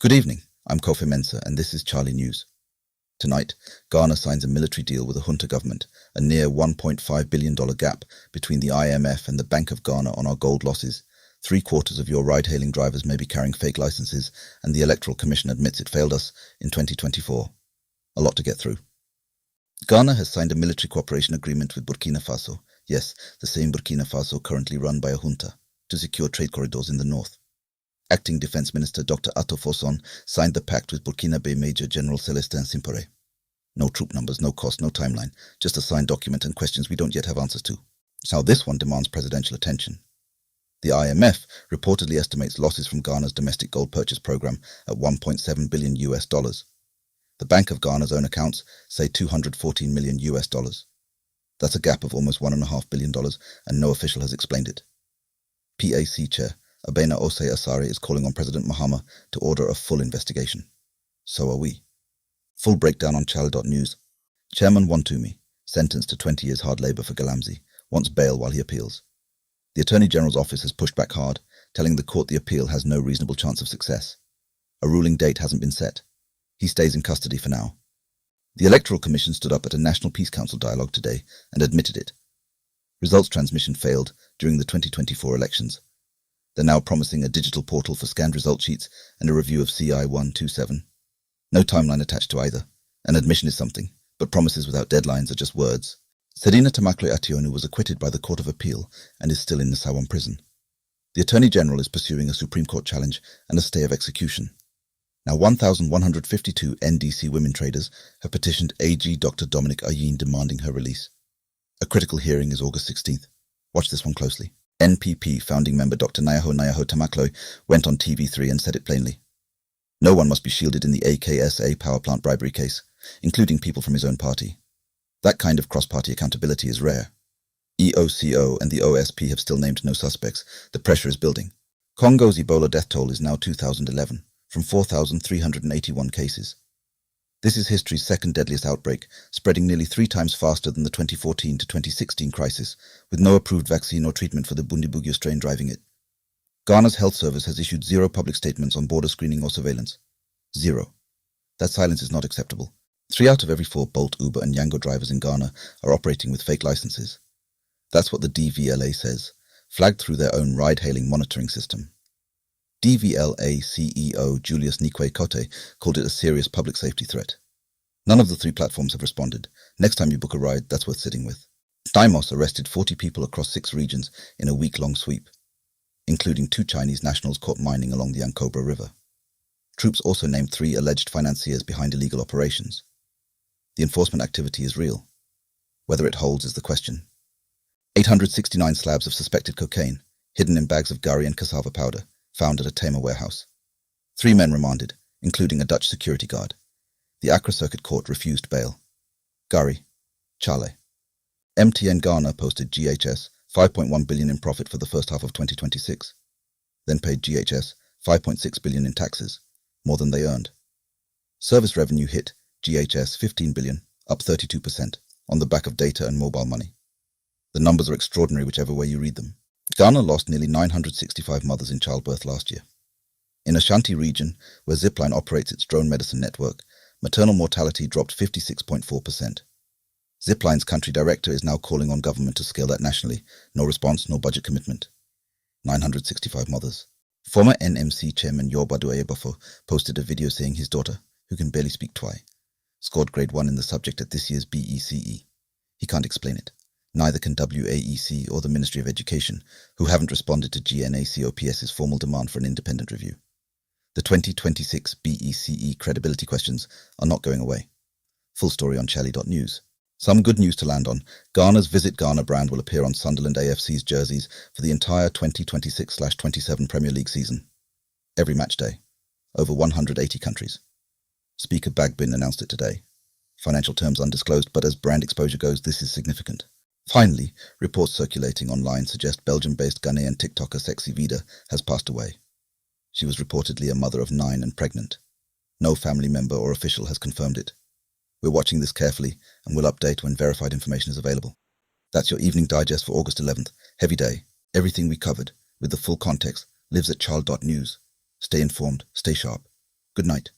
Good evening, I'm Kofi Mensah and this is Chale News. Tonight, Ghana signs a military deal with the junta government, a near $1.5 billion gap between the IMF and the Bank of Ghana on our gold losses. 3/4 of your ride-hailing drivers may be carrying fake licenses, and the Electoral Commission admits it failed us in 2024. A lot to get through. Ghana has signed a military cooperation agreement with Burkina Faso, yes, the same Burkina Faso currently run by a junta, to secure trade corridors in the north. Acting Defence Minister Dr. Atto Fosson signed the pact with Burkinabe Major General Celestin Simpore. No troop numbers, no cost, no timeline, just a signed document and questions we don't yet have answers to. Now this one demands presidential attention. The IMF reportedly estimates losses from Ghana's domestic gold purchase program at $1.7 billion. The Bank of Ghana's own accounts say $214 million. That's a gap of almost $1.5 billion, and no official has explained it. PAC Chair Abena Osei Asare is calling on President Mahama to order a full investigation. So are we. Full breakdown on Chale.news. Chairman Wantumi, sentenced to 20 years hard labour for Galamsey, wants bail while he appeals. The Attorney General's office has pushed back hard, telling the court the appeal has no reasonable chance of success. A ruling date hasn't been set. He stays in custody for now. The Electoral Commission stood up at a National Peace Council dialogue today and admitted it. Results transmission failed during the 2024 elections. They're now promising a digital portal for scanned result sheets and a review of CI 127. No timeline attached to either. An admission is something, but promises without deadlines are just words. Serena Tamaklo Ationu was acquitted by the Court of Appeal and is still in the Sawan prison. The Attorney General is pursuing a Supreme Court challenge and a stay of execution. Now 1,152 NDC women traders have petitioned AG Dr. Dominic Ayin demanding her release. A critical hearing is August 16th. Watch this one closely. NPP founding member Dr. Nyaho Tamaklo went on TV3 and said it plainly. No one must be shielded in the AKSA power plant bribery case, including people from his own party. That kind of cross-party accountability is rare. EOCO and the OSP have still named no suspects. The pressure is building. Congo's Ebola death toll is now 2,011, from 4,381 cases. This is history's second deadliest outbreak, spreading nearly 3 times faster than the 2014 to 2016 crisis, with no approved vaccine or treatment for the Bundibugyo strain driving it. Ghana's health service has issued 0 public statements on border screening or surveillance. 0. That silence is not acceptable. 3 out of every 4 Bolt, Uber and Yango drivers in Ghana are operating with fake licenses. That's what the DVLA says, flagged through their own ride-hailing monitoring system. DVLA CEO Julius Nikwe Kote called it a serious public safety threat. None of the 3 platforms have responded. Next time you book a ride, that's worth sitting with. Stymos arrested 40 people across 6 regions in a week-long sweep, including 2 Chinese nationals caught mining along the Ankobra River. Troops also named 3 alleged financiers behind illegal operations. The enforcement activity is real. Whether it holds is the question. 869 slabs of suspected cocaine, hidden in bags of gari and cassava powder, found at a Tema warehouse. 3 men remanded, including a Dutch security guard. The Accra Circuit Court refused bail. Gari, Chale. MTN Ghana posted GHS 5.1 billion in profit for the first half of 2026, then paid GHS 5.6 billion in taxes, more than they earned. Service revenue hit GHS 15 billion, up 32%, on the back of data and mobile money. The numbers are extraordinary whichever way you read them. Ghana lost nearly 965 mothers in childbirth last year. In Ashanti region, where Zipline operates its drone medicine network, maternal mortality dropped 56.4%. Zipline's country director is now calling on government to scale that nationally. No response, no budget commitment. 965 mothers. Former NMC chairman Yobadu Ayebafo posted a video saying his daughter, who can barely speak Twi, scored grade 1 in the subject at this year's BECE. He can't explain it. Neither can WAEC or the Ministry of Education, who haven't responded to GNACOPS's formal demand for an independent review. The 2026 BECE credibility questions are not going away. Full story on Chale.news. Some good news to land on. Ghana's Visit Ghana brand will appear on Sunderland AFC's jerseys for the entire 2026/27 Premier League season. Every match day. Over 180 countries. Speaker Bagbin announced it today. Financial terms undisclosed, but as brand exposure goes, this is significant. Finally, reports circulating online suggest Belgium-based Ghanaian TikToker Sexy Vida has passed away. She was reportedly a mother of 9 and pregnant. No family member or official has confirmed it. We're watching this carefully and will update when verified information is available. That's your evening digest for August 11th. Heavy day. Everything we covered, with the full context, lives at Chale.news. Stay informed, stay sharp. Good night.